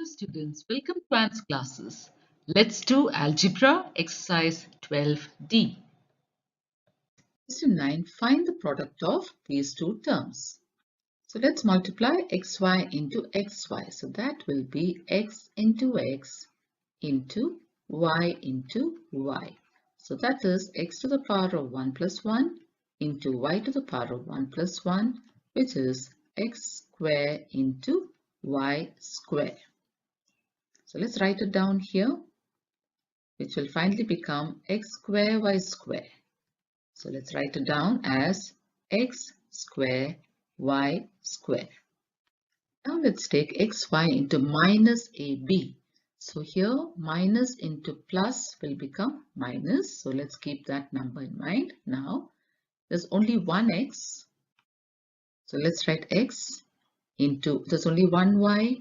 Hello students, welcome to Anne's classes. Let's do algebra exercise 12D. Question 9. Find the product of these two terms. So let's multiply xy into xy. So that will be x into x into y into y. So that is x to the power of 1 plus 1 into y to the power of 1 plus 1, which is x square into y square. So let's write it down here, which will finally become x square y square. So let's write it down as x square y square. Now let's take xy into minus ab. So here minus into plus will become minus. So let's keep that number in mind. Now there's only one x. So let's write x into, there's only one y,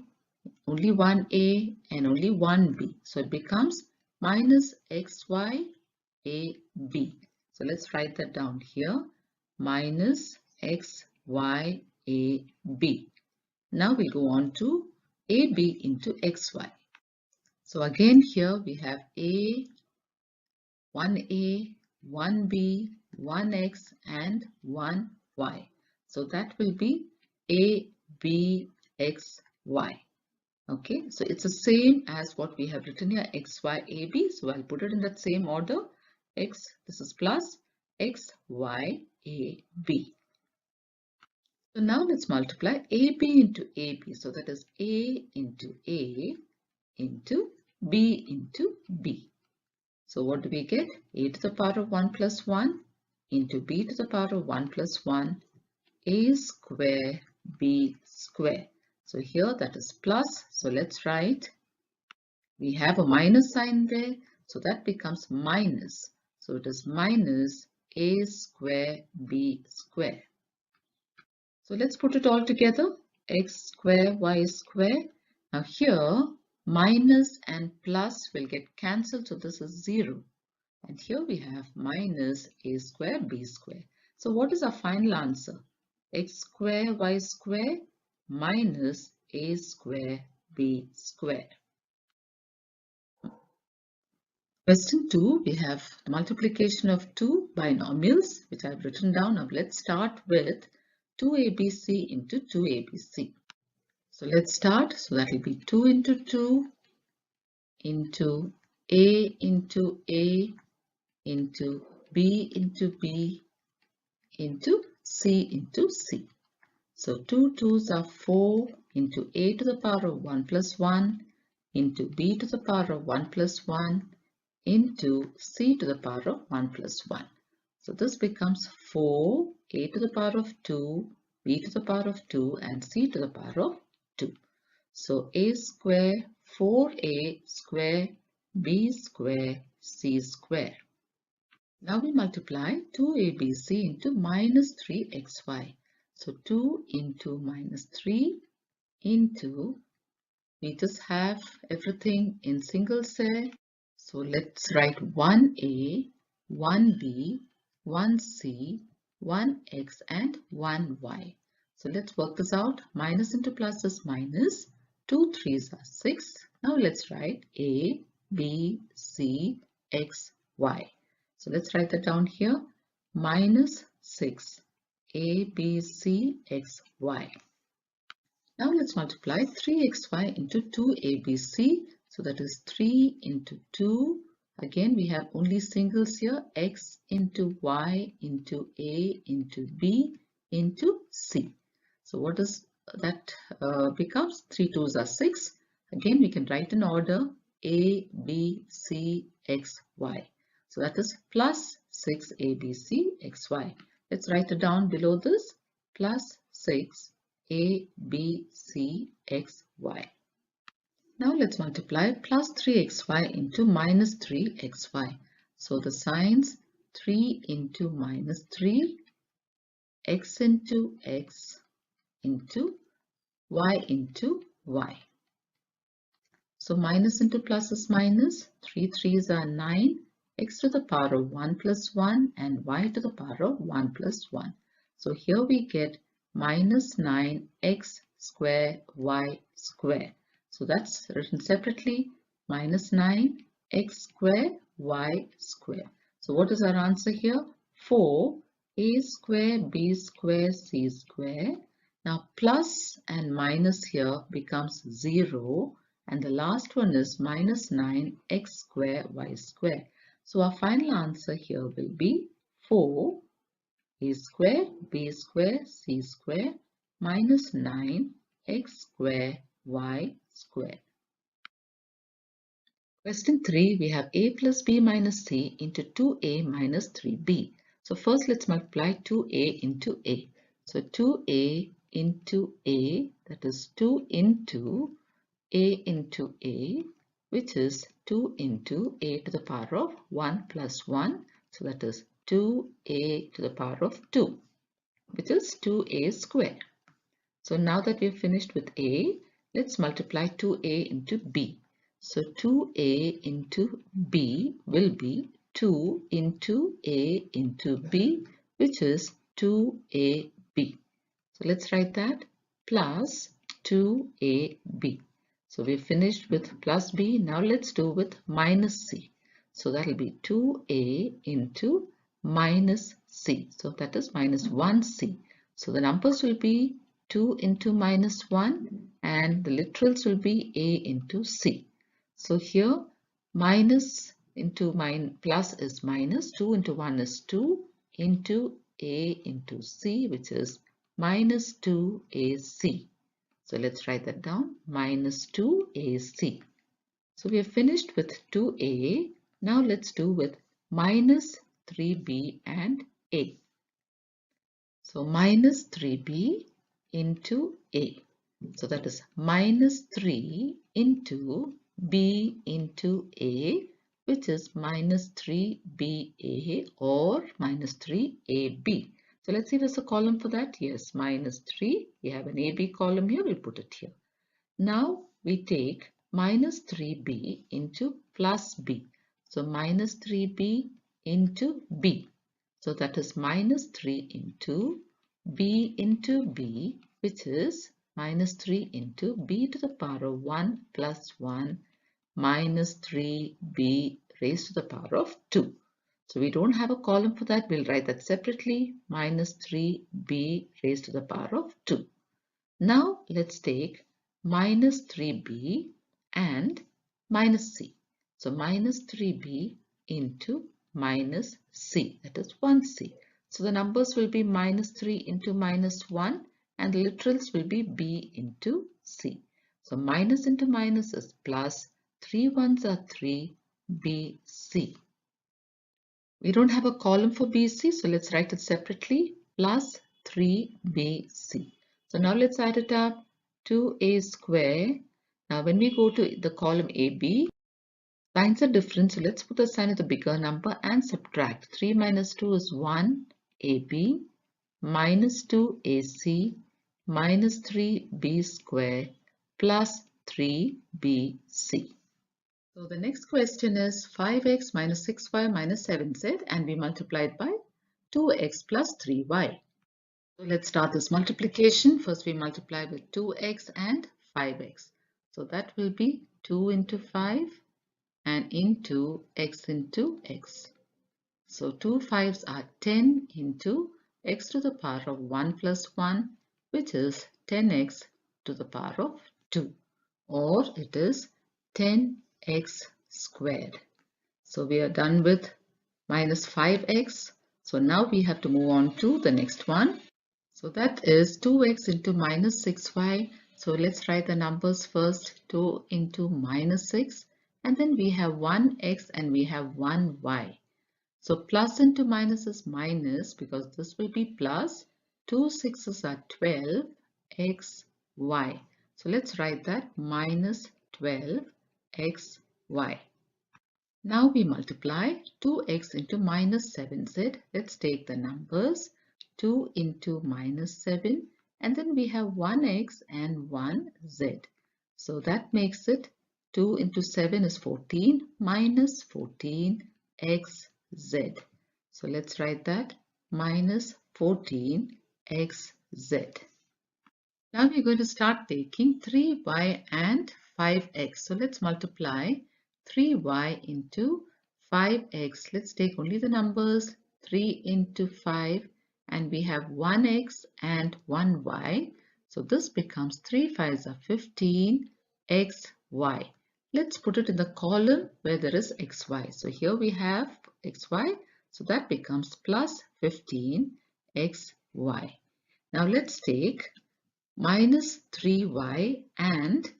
only one a and only one b. So it becomes minus xy ab. So let's write that down here, minus xy ab. Now we'll go on to ab into xy. So again here we have a, 1a, 1b, 1x and 1y. So that will be a, b, x, y. Okay, so it's the same as what we have written here, x, y, a, b. So I'll put it in that same order. X, this is plus x, y, a, b. So now let's multiply ab into ab. So that is a into a into b into b. So what do we get? A to the power of 1 plus 1 into b to the power of 1 plus 1, a square b square. So here that is plus. So let's write, we have a minus sign there. So that becomes minus. So it is minus a square b square. So let's put it all together. X square y square. Now here minus and plus will get cancelled. So this is 0. And here we have minus a square b square. So what is our final answer? X square y square minus a square b square. Question 2, we have multiplication of two binomials, which I've written down. Now let's start with 2abc into 2abc. So let's start. So that will be 2 into 2 into a into a into b into b into c into c. So 2 2s are 4 into a to the power of 1 plus 1 into b to the power of 1 plus 1 into c to the power of 1 plus 1. So this becomes 4 a to the power of 2, b to the power of 2 and c to the power of 2. So a square 4a square b square c square. Now we multiply 2abc into minus 3xy. So 2 into minus 3 into, we just have everything in single set. So let's write 1a, 1b, 1c, 1x and 1y. So let's work this out. Minus into plus is minus. 2 3s are 6. Now let's write a, b, c, x, y. So let's write that down here. Minus 6. A, B, C, X, Y. Now let's multiply 3xy into 2abc. So that is 3 into 2. Again, we have only singles here. X into Y into A into B into C. So what does that becomes? 3 2s are 6. Again, we can write in order A, B, C, X, Y. So that is plus 6abc xy. Let's write it down below this. Plus 6abc xy. Now let's multiply plus 3xy into minus 3xy. So the signs 3 into minus 3, x into x into y into y. So minus into plus is minus. 3 3s are 9. X to the power of 1 plus 1 and y to the power of 1 plus 1. So here we get minus 9x square y square. So So that's written separately, minus 9x square y square. So what is our answer here? 4a square b square c square. Now plus and minus here becomes 0, and the last one is minus 9x square y square. So our final answer here will be 4a square b square c square minus 9x square y square. Question 3, we have a plus b minus c into 2a minus 3b. So first let's multiply 2a into a. So 2a into a, that is 2 into a, which is 2 into a to the power of 1 plus 1. So that is 2a to the power of 2, which is 2a square. So now that we have finished with a, let's multiply 2a into b. So 2a into b will be 2 into a into b, which is 2ab. So let's write that, plus 2ab. So we finished with plus b. Now let's do with minus c. So that will be 2a into minus c. So that is minus 1c. So the numbers will be 2 into minus 1, and the literals will be a into c. So here minus into plus is minus, 2 into 1 is 2 into a into c, which is minus 2ac. So let's write that down, minus 2ac. So we have finished with 2a. Now let's do with minus 3b and a. So minus 3b into a. So that is minus 3 into b into a, which is minus 3ba or minus 3ab. So let's see if there's a column for that. Yes, minus 3. We have an ab column here. We'll put it here. Now we take minus 3b into plus b. So minus 3b into b. So that is minus 3 into b, which is minus 3 into b to the power of 1 plus 1 minus 3b raised to the power of 2. So we don't have a column for that. We'll write that separately, minus 3b raised to the power of 2. Now let's take minus 3b and minus c. So minus 3b into minus c, that is 1c. So the numbers will be minus 3 into minus 1, and the literals will be b into c. So minus into minus is plus, 3 ones are 3, bc. We don't have a column for bc, so let's write it separately, plus 3bc. So now let's add it up, 2a square. Now when we go to the column AB, signs are different. So let's put the sign of the bigger number and subtract. 3 minus 2 is 1, AB, minus 2ac, minus 3b square, plus 3bc. So the next question is 5x minus 6y minus 7z, and we multiply it by 2x plus 3y. So let's start this multiplication. First we multiply with 2x and 5x. So that will be 2 into 5 and into x into x. So 2 5s are 10 into x to the power of 1 plus 1, which is 10x to the power of 2, or it is 10x squared. So we are done with minus 5x. So now we have to move on to the next one. So that is 2x into minus 6y. So let's write the numbers first, 2 into minus 6, and then we have 1x and we have 1y. So plus into minus is minus, because this will be plus. 2 6s are 12, x, y. So let's write that, minus 12 x, y. Now we multiply 2x into minus 7z. Let's take the numbers, 2 into minus 7, and then we have 1x and 1z. So that makes it 2 into 7 is 14, minus 14xz. So let's write that, minus 14xz. Now we're going to start taking 3y and 5x. So let's multiply 3y into 5x. Let's take only the numbers 3 into 5 and we have 1x and 1y. So this becomes 3 5s are 15 xy. Let's put it in the column where there is xy. So here we have xy. So that becomes plus 15 xy. Now let's take minus 3y and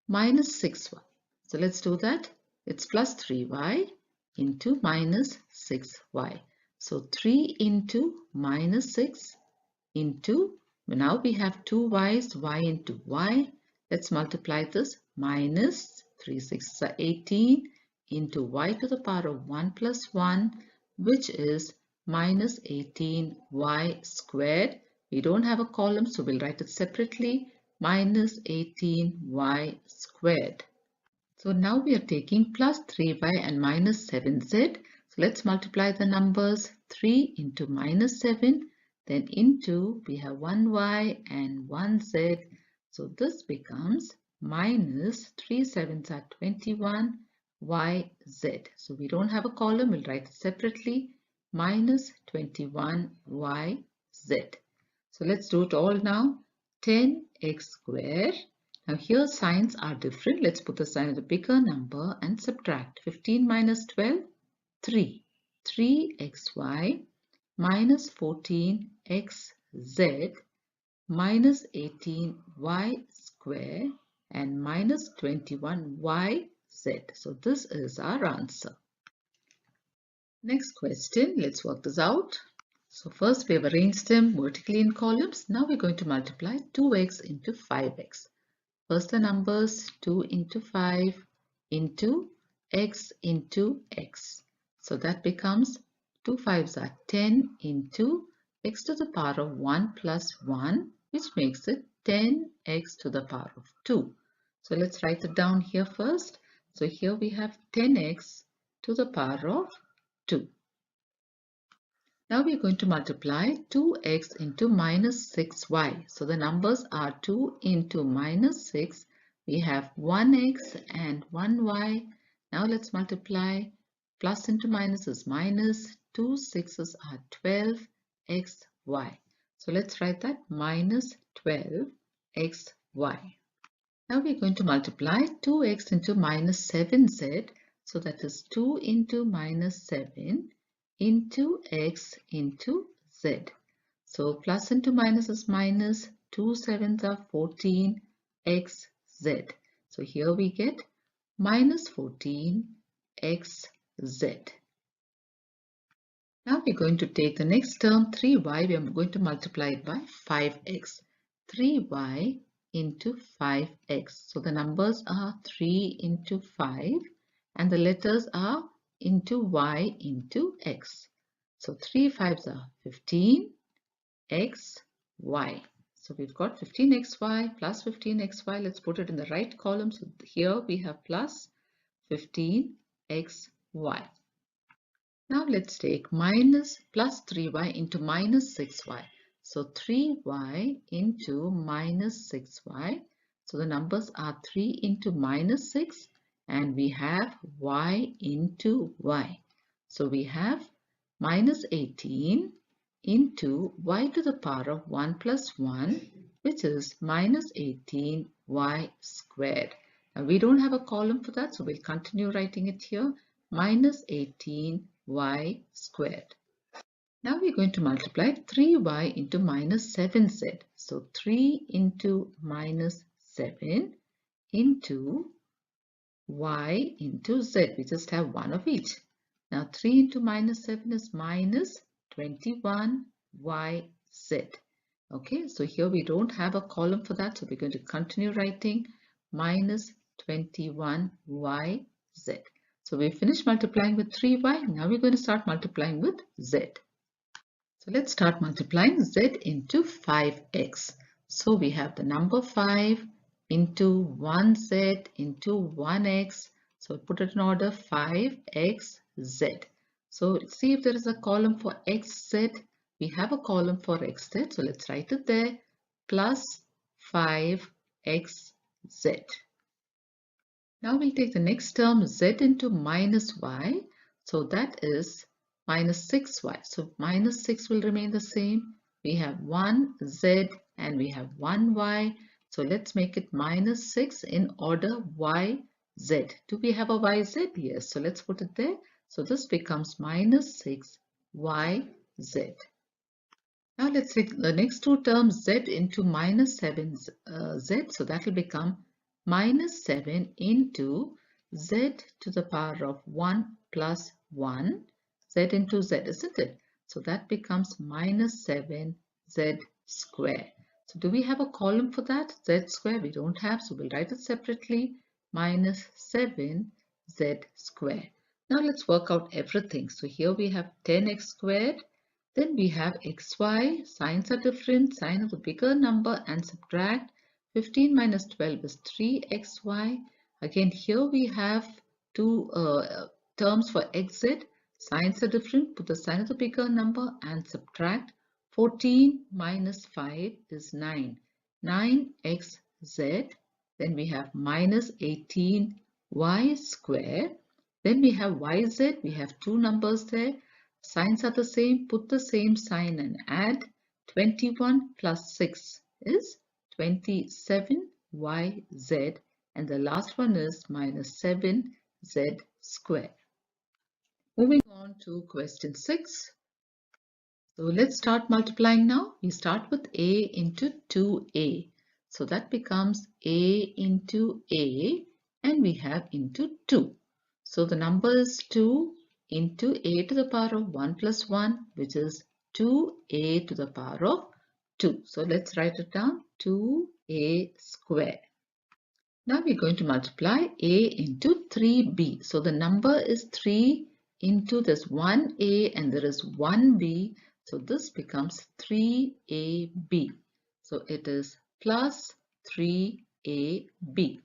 minus 6y. So let's do that. It's plus 3y into minus 6y. So 3 into minus 6 into, now we have two y's, y into y. Let's multiply this. Minus 3 6 are 18 into y to the power of 1 plus 1, which is minus 18y squared. We don't have a column, so we'll write it separately. Minus 18y squared. So now we are taking plus 3y and minus 7z. So let's multiply the numbers. 3 into minus 7, then into we have 1y and 1z. So this becomes minus 3 7s are 21 yz. So we don't have a column, we'll write it separately. Minus 21 yz. So let's do it all now. 10x squared. Now here signs are different. Let's put the sign of the bigger number and subtract. 15 minus 12, 3. 3xy minus 14xz minus 18y square and minus 21yz. So this is our answer. Next question, let's work this out. So first we have arranged them vertically in columns. Now we're going to multiply 2x into 5x. First the numbers 2 into 5 into x into x. So that becomes 2 5s are 10 into x to the power of 1 plus 1, which makes it 10x to the power of 2. So let's write it down here first. So here we have 10x to the power of 2. Now we are going to multiply 2x into minus 6y. So the numbers are 2 into minus 6. We have 1x and 1y. Now let's multiply. Plus into minus is minus. 2 6's are 12xy. So let's write that minus 12xy. Now we're going to multiply 2x into minus 7z. So that is 2 into minus 7 into x into z. So plus into minus is minus. 2 7s are 14 xz. So here we get minus 14 xz. Now we're going to take the next term 3y. We are going to multiply it by 5x. 3y into 5x. So the numbers are 3 into 5 and the letters are into y into x. So 3 5s are 15 xy. So we've got 15xy plus 15xy. Let's put it in the right column. So here we have plus 15xy. Now let's take minus plus 3y into minus 6y. So 3y into minus 6y. So the numbers are 3 into minus 6 and we have y into y. So we have minus 18 into y to the power of 1 plus 1, which is minus 18y squared. Now we don't have a column for that, so we'll continue writing it here. Minus 18y squared. Now we're going to multiply 3y into minus 7z. So 3 into minus 7 into y into z. We just have one of each. Now 3 into minus 7 is minus 21yz. Okay, so here we don't have a column for that, so we're going to continue writing minus 21yz. So we finished multiplying with 3y. Now we're going to start multiplying with z. So let's start multiplying z into 5x. So we have the number 5 into 1z into 1x. So put it in order 5xz. So see if there is a column for xz. We have a column for xz. So let's write it there. Plus 5xz. Now we'll take the next term z into minus y. So that is minus 6y. So minus 6 will remain the same. We have 1z and we have 1y. So let's make it minus 6 in order yz. Do we have a yz? Yes. So let's put it there. So this becomes minus 6yz. Now let's take the next two terms z into minus 7z. So that will become minus 7 into z to the power of 1 plus 1 z into z, isn't it? So that becomes minus 7z square. So do we have a column for that? Z square we don't have, so we'll write it separately. Minus 7z square. Now let's work out everything. So here we have 10x squared. Then we have xy, signs are different, sign of the bigger number and subtract. 15 minus 12 is 3xy. Again here we have two terms for xz, signs are different, put the sign of the bigger number and subtract. 14 minus 5 is 9, 9xz. Then we have minus 18y square. Then we have yz, we have two numbers there. Signs are the same, put the same sign and add. 21 plus 6 is 27yz, and the last one is minus 7z square. Moving on to question 6. So let's start multiplying now. We start with a into 2a. So that becomes a into a, and we have into 2. So the number is 2 into a to the power of 1 plus 1, which is 2a to the power of 2. So let's write it down, 2a square. Now we're going to multiply a into 3b. So the number is 3 into this 1a and there is 1b. So this becomes 3ab. So it is plus 3ab.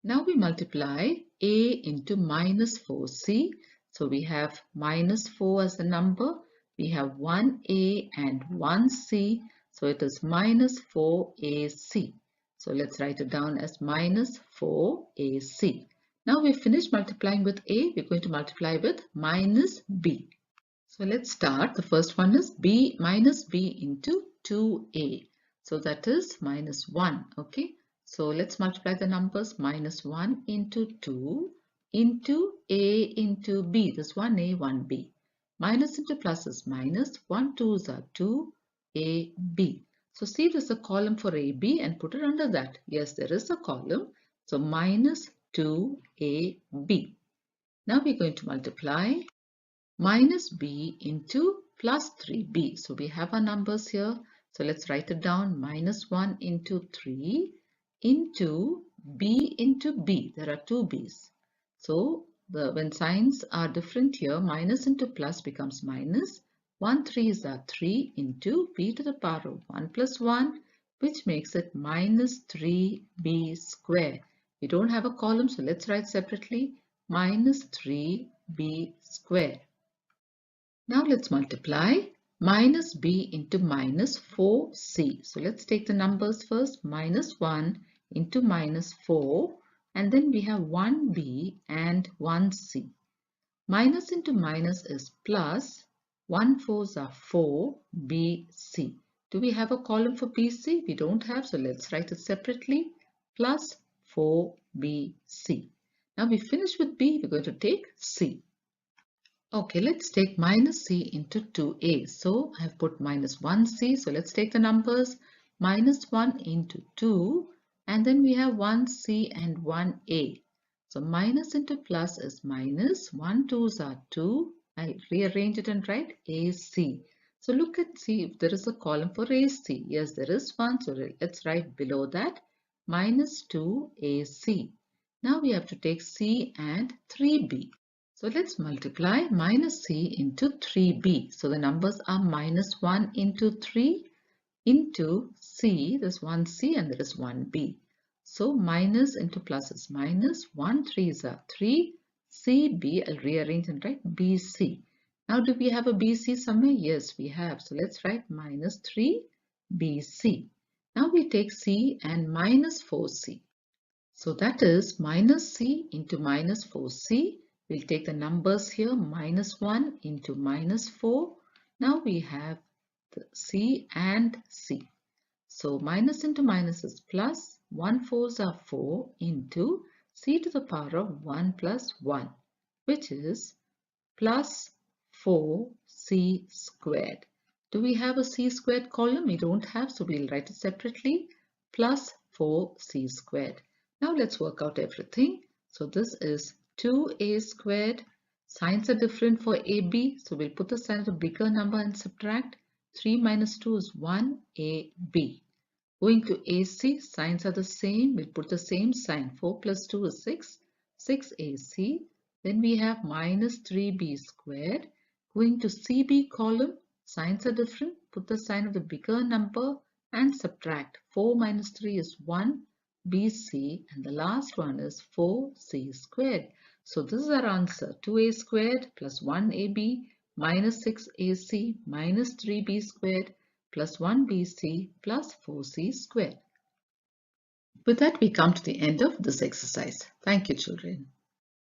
Now we multiply a into minus 4c. So we have minus 4 as a number. We have 1a and 1c. So it is minus 4ac. So let's write it down as minus 4ac. Now we finished multiplying with a. We're going to multiply with minus b. So let's start. The first one is b minus b into 2a. So that is minus 1. Okay. So let's multiply the numbers. Minus 1 into 2 into a into b. This 1a, 1b. Minus into plus is minus. 1 2s are 2, a, b. So see there's a column for a, b and put it under that. Yes, there is a column. So minus 2, a, b. Now we're going to multiply minus b into plus 3b. So we have our numbers here. So let's write it down. Minus 1 into 3 into b into b. There are two b's. So when signs are different here, minus into plus becomes minus. 1 3s are 3 into b to the power of 1 plus 1, which makes it minus 3b square. We don't have a column, so let's write separately. Minus 3b square. Now let's multiply minus b into minus 4c. So let's take the numbers first. Minus 1 into minus 4, and then we have 1b and 1c. Minus into minus is plus. 1 4s are 4, b, c. Do we have a column for b, c? We don't have, so let's write it separately. Plus 4, b, c. Now we finish with b, we're going to take c. Okay, let's take minus c into 2a. So I have put minus 1c. So let's take the numbers. Minus 1 into 2. And then we have 1c and 1a. So minus into plus is minus. 1 2s are 2. I'll rearrange it and write ac. So look and see if there is a column for ac. Yes, there is one. So let's write below that minus 2ac. Now we have to take c and 3b. So let's multiply minus c into 3b. So the numbers are minus 1 into 3 into c. There's 1c and there is 1b. So minus into plus is minus. 1 3s are 3. cb, I'll rearrange and write bc. Now do we have a bc somewhere? Yes, we have. So let's write minus 3 bc. Now we take c and minus 4c. So that is minus c into minus 4c. We'll take the numbers here, minus 1 into minus 4. Now we have the c and c. So minus into minus is plus, 1 fours are 4 into c to the power of 1 plus 1, which is plus 4c squared. Do we have a c squared column? We don't have, so we'll write it separately, plus 4c squared. Now let's work out everything. So this is 2a squared. Signs are different for ab, so we'll put the sign of the bigger number and subtract. 3 minus 2 is 1ab. Going to AC, signs are the same. We'll put the same sign. 4 plus 2 is 6. 6AC. Then we have minus 3B squared. Going to CB column, signs are different. Put the sign of the bigger number and subtract. 4 minus 3 is 1. BC, and the last one is 4C squared. So this is our answer. 2A squared plus 1AB minus 6AC minus 3B squared plus 1bc plus 4c squared. With that, we come to the end of this exercise. Thank you, children.